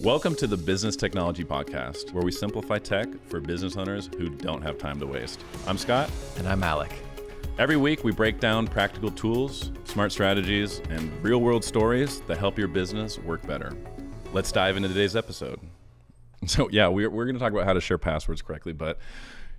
Welcome to the Business Technology Podcast, where we simplify tech for business owners who don't have time to waste. I'm Scott. And I'm Alec. Every week, we break down practical tools, smart strategies, and real-world stories that help your business work better. Let's dive into today's episode. So yeah, we're going to talk about how to share passwords correctly, but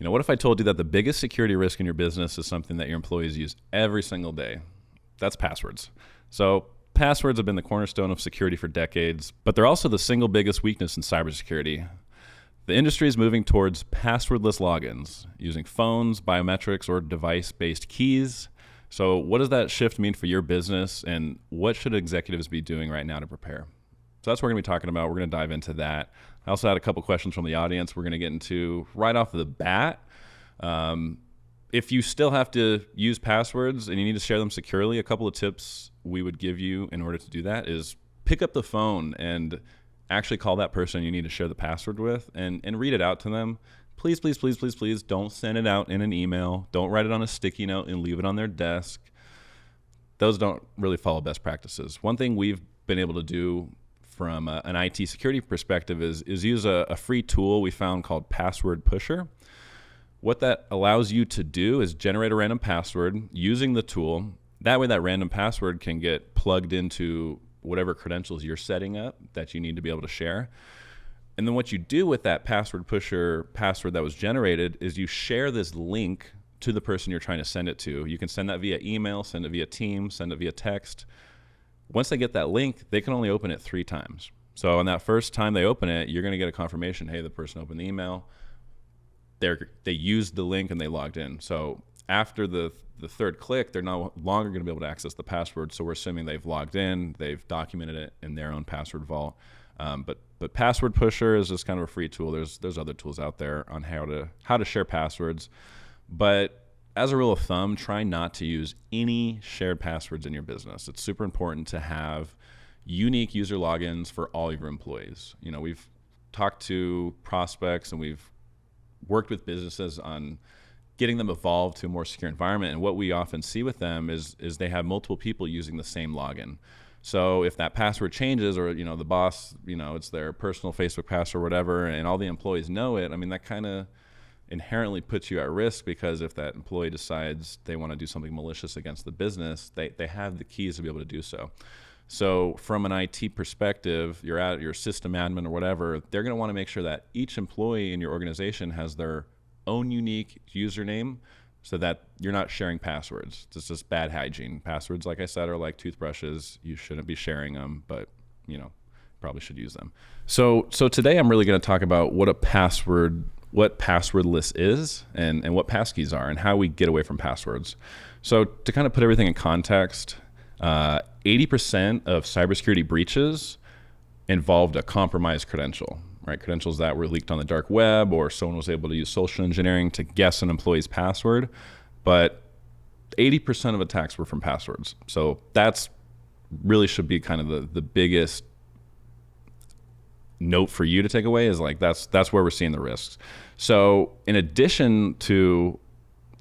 what if I told you that the biggest security risk in your business is something that your employees use every single day? That's passwords. So passwords have been the cornerstone of security for decades, but they're also the single biggest weakness in cybersecurity. The industry is moving towards passwordless logins, using phones, biometrics, or device-based keys. So what does that shift mean for your business, and what should executives be doing right now to prepare? So that's what we're going to be talking about. We're going to dive into that. I also had a couple questions from the audience we're going to get into right off the bat. If you still have to use passwords and you need to share them securely, a couple of tips we would give you in order to do that is pick up the phone and actually call that person you need to share the password with and read it out to them. Please, please, please, please, please don't send it out in an email. Don't write it on a sticky note and leave it on their desk. Those don't really follow best practices. One thing we've been able to do from an IT security perspective is use a free tool we found called Password Pusher. What that allows you to do is generate a random password using the tool. That way that random password can get plugged into whatever credentials you're setting up that you need to be able to share. And then what you do with that Password Pusher password that was generated is you share this link to the person you're trying to send it to. You can send that via email, send it via Teams, send it via text. Once they get that link, they can only open it 3 times. So on that first time they open it, you're going to get a confirmation, hey, the person opened the email. They used the link and they logged in. So after the third click, they're no longer going to be able to access the password. So we're assuming they've logged in, they've documented it in their own password vault. But Password Pusher is just kind of a free tool. There's other tools out there on how to share passwords. But as a rule of thumb, try not to use any shared passwords in your business. It's super important to have unique user logins for all of your employees. We've talked to prospects and we've worked with businesses on getting them evolved to a more secure environment. And what we often see with them is they have multiple people using the same login. So if that password changes or, the boss, it's their personal Facebook password or whatever, and all the employees know it, that kind of inherently puts you at risk, because if that employee decides they want to do something malicious against the business, they have the keys to be able to do so. So from an IT perspective, you're at your system admin or whatever, they're going to want to make sure that each employee in your organization has their own unique username so that you're not sharing passwords. It's just bad hygiene. Passwords, like I said, are like toothbrushes. You shouldn't be sharing them, but probably should use them. So today I'm really going to talk about what Passwordless is and what passkeys are and how we get away from passwords. So to kind of put everything in context, 80% of cybersecurity breaches involved a compromised credential, right? Credentials that were leaked on the dark web, or someone was able to use social engineering to guess an employee's password. But 80% of attacks were from passwords. So that's really should be kind of the biggest note for you to take away, is like that's where we're seeing the risks. So in addition to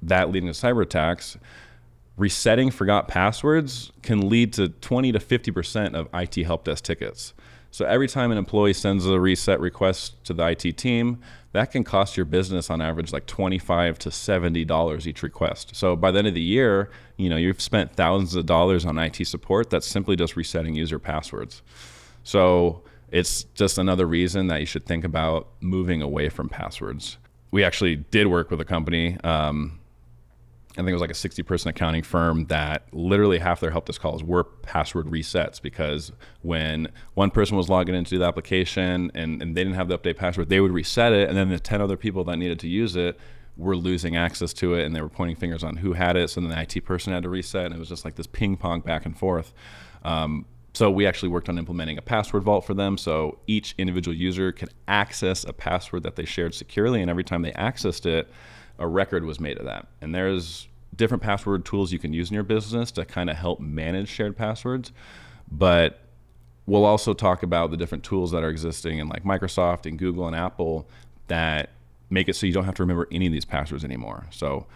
that leading to cyber attacks, resetting forgot passwords can lead to 20 to 50% of IT help desk tickets. So every time an employee sends a reset request to the IT team, that can cost your business on average like $25 to $70 each request. So by the end of the year, you've spent thousands of dollars on IT support that's simply just resetting user passwords. So it's just another reason that you should think about moving away from passwords. We actually did work with a company, I think it was like a 60-person accounting firm, that literally half their help desk calls were password resets, because when one person was logging into the application and they didn't have the update password, they would reset it, and then the 10 other people that needed to use it were losing access to it, and they were pointing fingers on who had it, so then the IT person had to reset, and it was just like this ping pong back and forth. So we actually worked on implementing a password vault for them, so each individual user could access a password that they shared securely, and every time they accessed it, a record was made of that. And there's different password tools you can use in your business to kind of help manage shared passwords. But we'll also talk about the different tools that are existing in like Microsoft and Google and Apple that make it so you don't have to remember any of these passwords anymore. So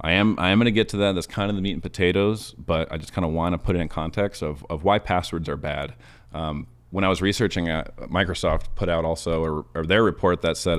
I am going to get to that. That's kind of the meat and potatoes, but I just kind of want to put it in context of why passwords are bad. when I was researching, Microsoft put out also, or their report that said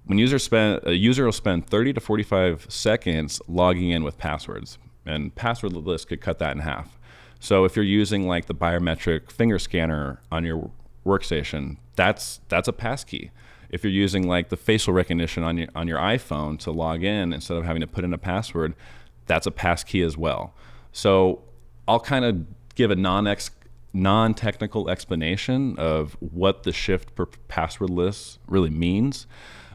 when a user will spend 30 to 45 seconds logging in with passwords, and Passwordless could cut that in half. So if you're using like the biometric finger scanner on your workstation, that's a passkey. If you're using like the facial recognition on your iPhone to log in instead of having to put in a password, that's a passkey as well. So I'll kind of give a non-technical explanation of what the shift for passwordless really means.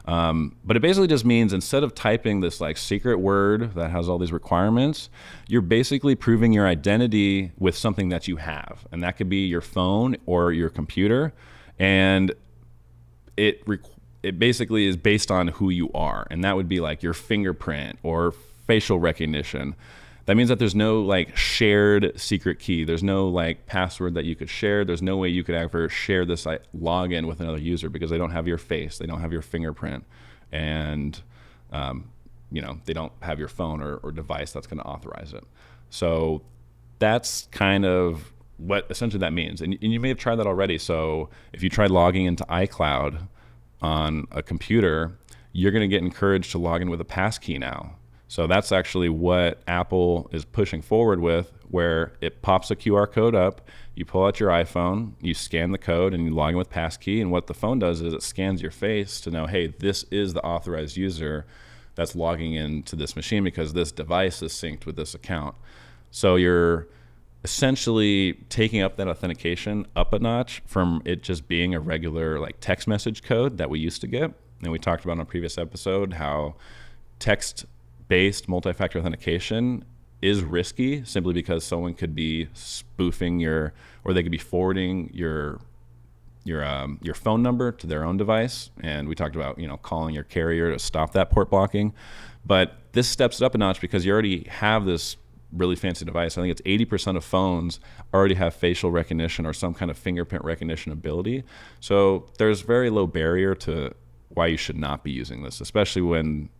But it basically just means instead of typing this like secret word that has all these requirements, you're basically proving your identity with something that you have. And that could be your phone or your computer. And it basically is based on who you are. And that would be like your fingerprint or facial recognition. That means that there's no like shared secret key. There's no like password that you could share. There's no way you could ever share this like, login with another user because they don't have your face. They don't have your fingerprint. And, they don't have your phone or device that's going to authorize it. So that's kind of what essentially that means. And you may have tried that already. So if you try logging into iCloud on a computer, you're going to get encouraged to log in with a passkey now. So that's actually what Apple is pushing forward with, where it pops a QR code up, you pull out your iPhone, you scan the code, and you log in with passkey. And what the phone does is it scans your face to know, hey, this is the authorized user that's logging into this machine because this device is synced with this account. So you're essentially taking up that authentication up a notch from it just being a regular like text message code that we used to get. And we talked about in a previous episode how text-based multi-factor authentication is risky simply because someone could be spoofing or they could be forwarding your phone number to their own device. And we talked about, calling your carrier to stop that port blocking. But this steps it up a notch because you already have this really fancy device. I think it's 80% of phones already have facial recognition or some kind of fingerprint recognition ability. So there's very low barrier to why you should not be using this, especially when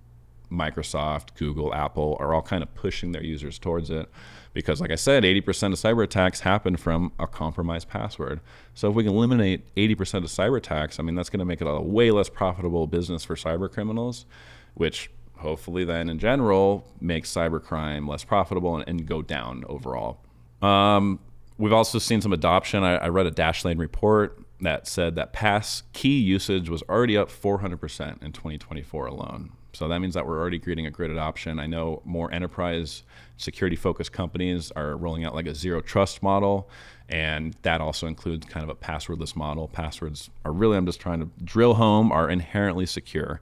Microsoft, Google, Apple are all kind of pushing their users towards it. Because like I said, 80% of cyber attacks happen from a compromised password. So if we can eliminate 80% of cyber attacks, that's going to make it a way less profitable business for cyber criminals, which hopefully then in general makes cybercrime less profitable and go down overall. We've also seen some adoption. I read a Dashlane report that said that pass key usage was already up 400% in 2024 alone. So that means that we're already creating a great adoption. I know more enterprise security focused companies are rolling out like a zero trust model, and that also includes kind of a passwordless model. Passwords are really, I'm just trying to drill home, are inherently secure.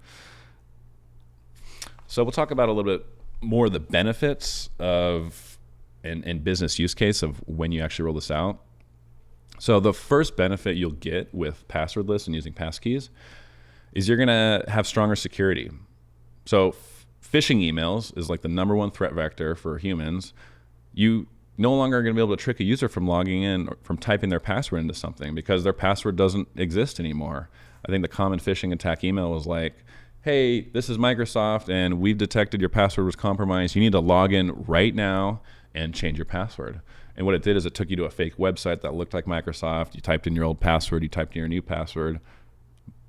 So we'll talk about a little bit more of the benefits of and business use case of when you actually roll this out. So the first benefit you'll get with passwordless and using passkeys is you're going to have stronger security. So phishing emails is like the number one threat vector for humans. You no longer are going to be able to trick a user from logging in or from typing their password into something because their password doesn't exist anymore. I think the common phishing attack email was like, hey, this is Microsoft and we've detected your password was compromised. You need to log in right now and change your password. And what it did is it took you to a fake website that looked like Microsoft. You typed in your old password, you typed in your new password,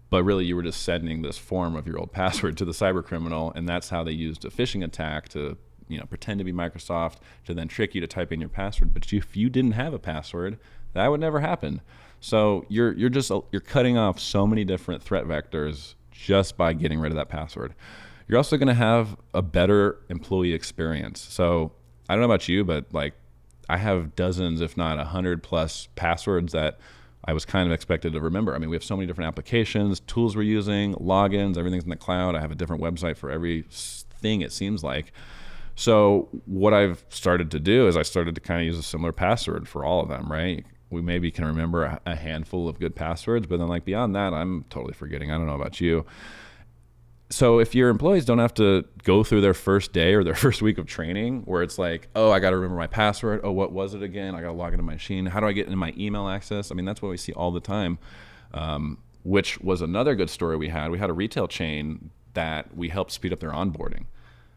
but really you were just sending this form of your old password to the cyber criminal, and that's how they used a phishing attack to pretend to be Microsoft to then trick you to type in your password. But if you didn't have a password, that would never happen. So you're cutting off so many different threat vectors just by getting rid of that password. You're also going to have a better employee experience. So I don't know about you, but like I have dozens, if not 100 plus passwords that I was kind of expected to remember. We have so many different applications, tools we're using, logins, everything's in the cloud. I have a different website for every thing, it seems like. So what I've started to do is I started to kind of use a similar password for all of them, right? We maybe can remember a handful of good passwords, but then like beyond that, I'm totally forgetting. I don't know about you. So if your employees don't have to go through their first day or their first week of training where it's like, oh, I got to remember my password. Oh, what was it again? I got to log into my machine. How do I get into my email access? That's what we see all the time, which was another good story we had. We had a retail chain that we helped speed up their onboarding.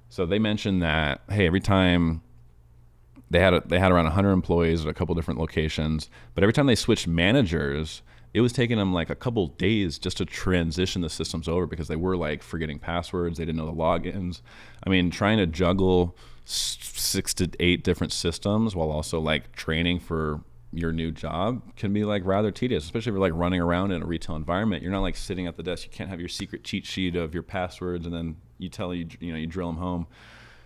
So they mentioned that, hey, every time they had around 100 employees at a couple different locations, but every time they switched managers, it was taking them like a couple days just to transition the systems over because they were like forgetting passwords, they didn't know the logins. I mean, trying to juggle 6 to 8 different systems while also like training for your new job can be like rather tedious, especially if you're like running around in a retail environment. You're not like sitting at the desk. You can't have your secret cheat sheet of your passwords and then you drill them home.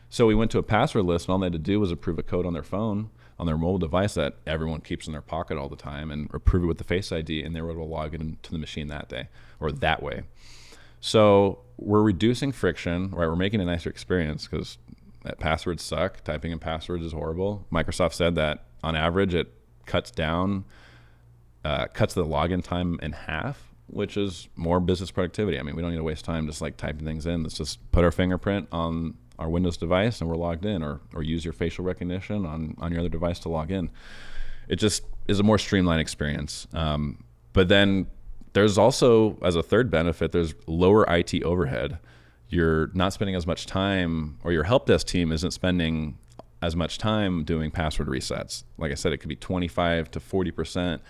So we went to a passwordless, and all they had to do was approve a code on their phone, on their mobile device that everyone keeps in their pocket all the time, and approve it with the Face ID, and they were able to log into the machine that day or that way. So we're reducing friction, right? We're making a nicer experience because passwords suck. Typing in passwords is horrible. Microsoft said that on average it cuts the login time in half, which is more business productivity. I mean, we don't need to waste time just like typing things in. Let's just put our fingerprint on our Windows device and we're logged in, or use your facial recognition on your other device to log in. It just is a more streamlined experience. But then there's also, as a third benefit, there's lower IT overhead. You're not spending as much time, or your help desk team isn't spending as much time doing password resets. Like I said, it could be 25 to 40%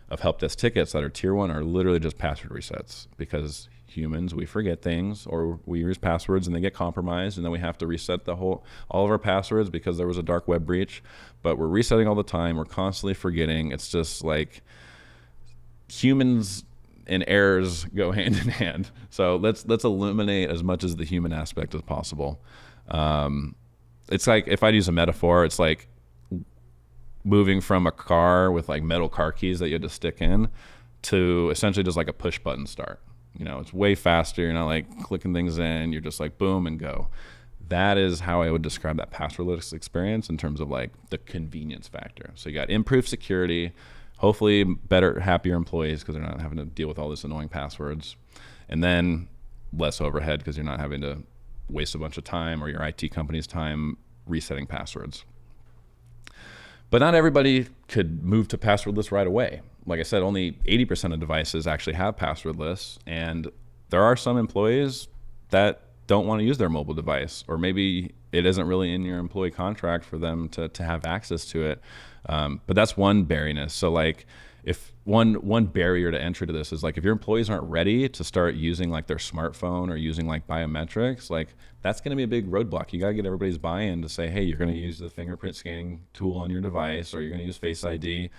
of help desk tickets that are tier 1 are literally just password resets, because humans, we forget things, or we use passwords and they get compromised, and then we have to reset all of our passwords because there was a dark web breach. But we're resetting all the time. We're constantly forgetting. It's just like humans and errors go hand in hand. So let's eliminate as much as the human aspect as possible. It's like, if I'd use a metaphor, it's like moving from a car with like metal car keys that you had to stick in to essentially just like a push button start. It's way faster. You're not like clicking things in. You're just like boom and go. That is how I would describe that passwordless experience in terms of like the convenience factor. So you got improved security, hopefully better, happier employees because they're not having to deal with all this annoying passwords, and then less overhead because you're not having to waste a bunch of time, or your IT company's time, resetting passwords. But not everybody could move to passwordless right away. Like I said, only 80% of devices actually have passwordless, and there are some employees that don't want to use their mobile device, or maybe it isn't really in your employee contract for them to have access to it. But that's one barrierness. So like, if one barrier to entry to this is like, if your employees aren't ready to start using like their smartphone or using like biometrics, like that's going to be a big roadblock. You got to get everybody's buy-in to say, hey, you're going to use the fingerprint scanning tool on your device, or you're going to use Face ID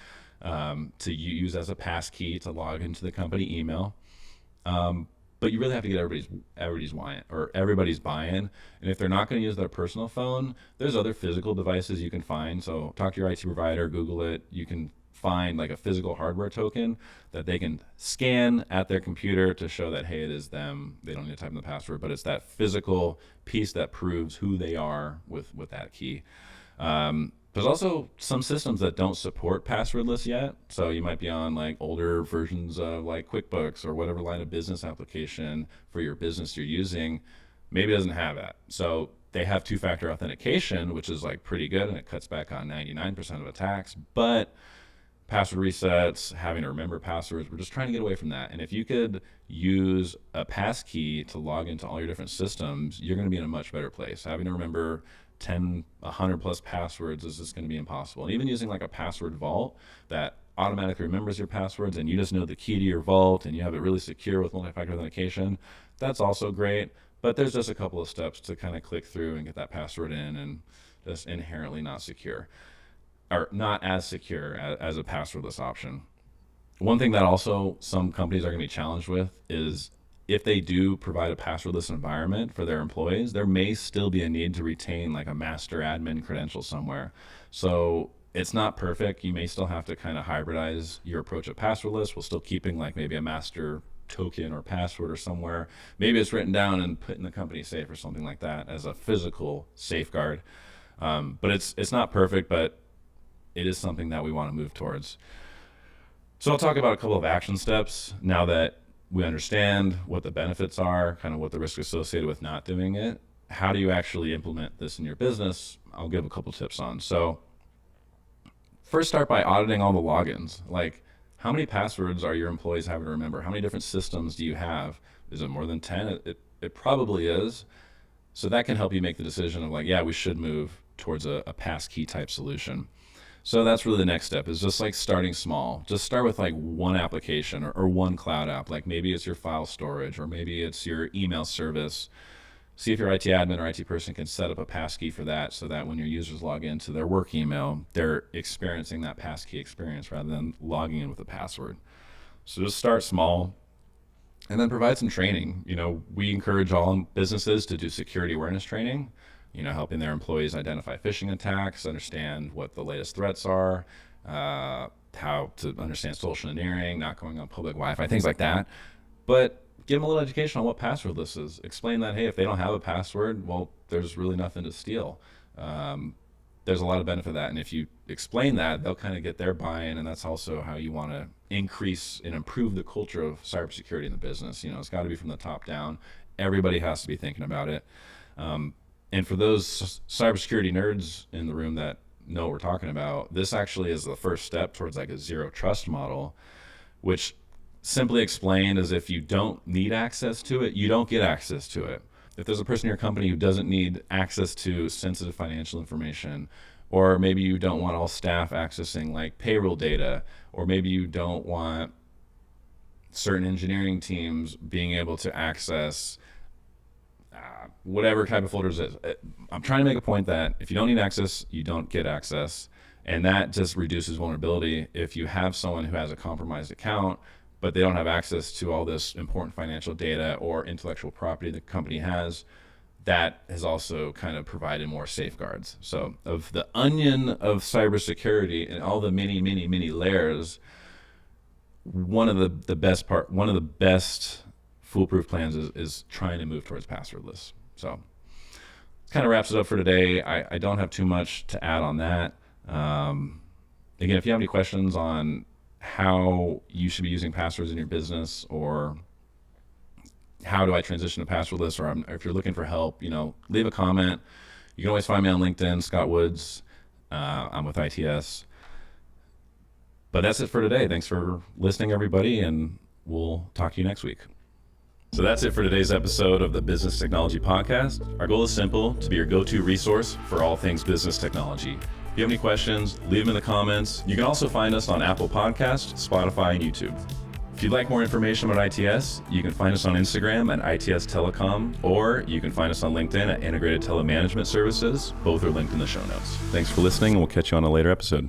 to use as a pass key to log into the company email. But you really have to get everybody's buy-in. And if they're not going to use their personal phone, there's other physical devices you can find. So talk to your IT provider, Google it. You can find like a physical hardware token that they can scan at their computer to show that, hey, it is them. They don't need to type in the password, but it's that physical piece that proves who they are with that key. There's also some systems that don't support passwordless yet. So you might be on like older versions of like QuickBooks or whatever line of business application for your business you're using. Maybe it doesn't have that. So they have two-factor authentication, which is like pretty good, and it cuts back on 99% of attacks. But password resets, having to remember passwords, we're just trying to get away from that. And if you could use a pass key to log into all your different systems, you're going to be in a much better place. Having to remember 10, 100 plus passwords is just going to be impossible. And even using like a password vault that automatically remembers your passwords, and you just know the key to your vault, and you have it really secure with multi-factor authentication, that's also great. But there's just a couple of steps to kind of click through and get that password in, and just inherently not secure, or not as secure as a passwordless option. One thing that also some companies are going to be challenged with is, if they do provide a passwordless environment for their employees, there may still be a need to retain like a master admin credential somewhere. So it's not perfect. You may still have to kind of hybridize your approach of passwordless while still keeping like maybe a master token or password or somewhere. Maybe it's written down and put in the company safe or something like that as a physical safeguard. But it's not perfect, but it is something that we want to move towards. So I'll talk about a couple of action steps now that we understand what the benefits are, kind of what the risk associated with not doing it. How do you actually implement this in your business? I'll give a couple tips on. So first, start by auditing all the logins. Like, how many passwords are your employees having to remember? How many different systems do you have? Is it more than 10? It probably is. So that can help you make the decision of like, yeah, we should move towards a passkey type solution. So that's really the next step, is just like starting small. Just start with like one application or one cloud app. Like maybe it's your file storage, or maybe it's your email service. See if your IT admin or IT person can set up a passkey for that, so that when your users log into their work email, they're experiencing that passkey experience rather than logging in with a password. So just start small and then provide some training. We encourage all businesses to do security awareness training, helping their employees identify phishing attacks, understand what the latest threats are, how to understand social engineering, not going on public Wi-Fi, things like that. But give them a little education on what Passwordless is. Explain that, hey, if they don't have a password, well, there's really nothing to steal. There's a lot of benefit to that. And if you explain that, they'll kind of get their buy-in, and that's also how you want to increase and improve the culture of cybersecurity in the business. It's got to be from the top down. Everybody has to be thinking about it. And for those cybersecurity nerds in the room that know what we're talking about, this actually is the first step towards like a zero trust model, which simply explained is if you don't need access to it, you don't get access to it. If there's a person in your company who doesn't need access to sensitive financial information, or maybe you don't want all staff accessing like payroll data, or maybe you don't want certain engineering teams being able to access whatever type of folders it is. I'm trying to make a point that if you don't need access, you don't get access. And that just reduces vulnerability. If you have someone who has a compromised account, but they don't have access to all this important financial data or intellectual property the company has, that has also kind of provided more safeguards. So of the onion of cybersecurity and all the many, many, many layers, one of the best foolproof plans is trying to move towards passwordless. So kind of wraps it up for today. I don't have too much to add on that. Again, if you have any questions on how you should be using passwords in your business, or how do I transition to passwordless, or if you're looking for help, leave a comment. You can always find me on LinkedIn, Scott Woods. I'm with ITS. But that's it for today. Thanks for listening, everybody, and we'll talk to you next week. So that's it for today's episode of the Business Technology Podcast. Our goal is simple: to be your go-to resource for all things business technology. If you have any questions, leave them in the comments. You can also find us on Apple Podcasts, Spotify, and YouTube. If you'd like more information about ITS, you can find us on Instagram at ITS Telecom, or you can find us on LinkedIn at Integrated Telemanagement Services. Both are linked in the show notes. Thanks for listening, and we'll catch you on a later episode.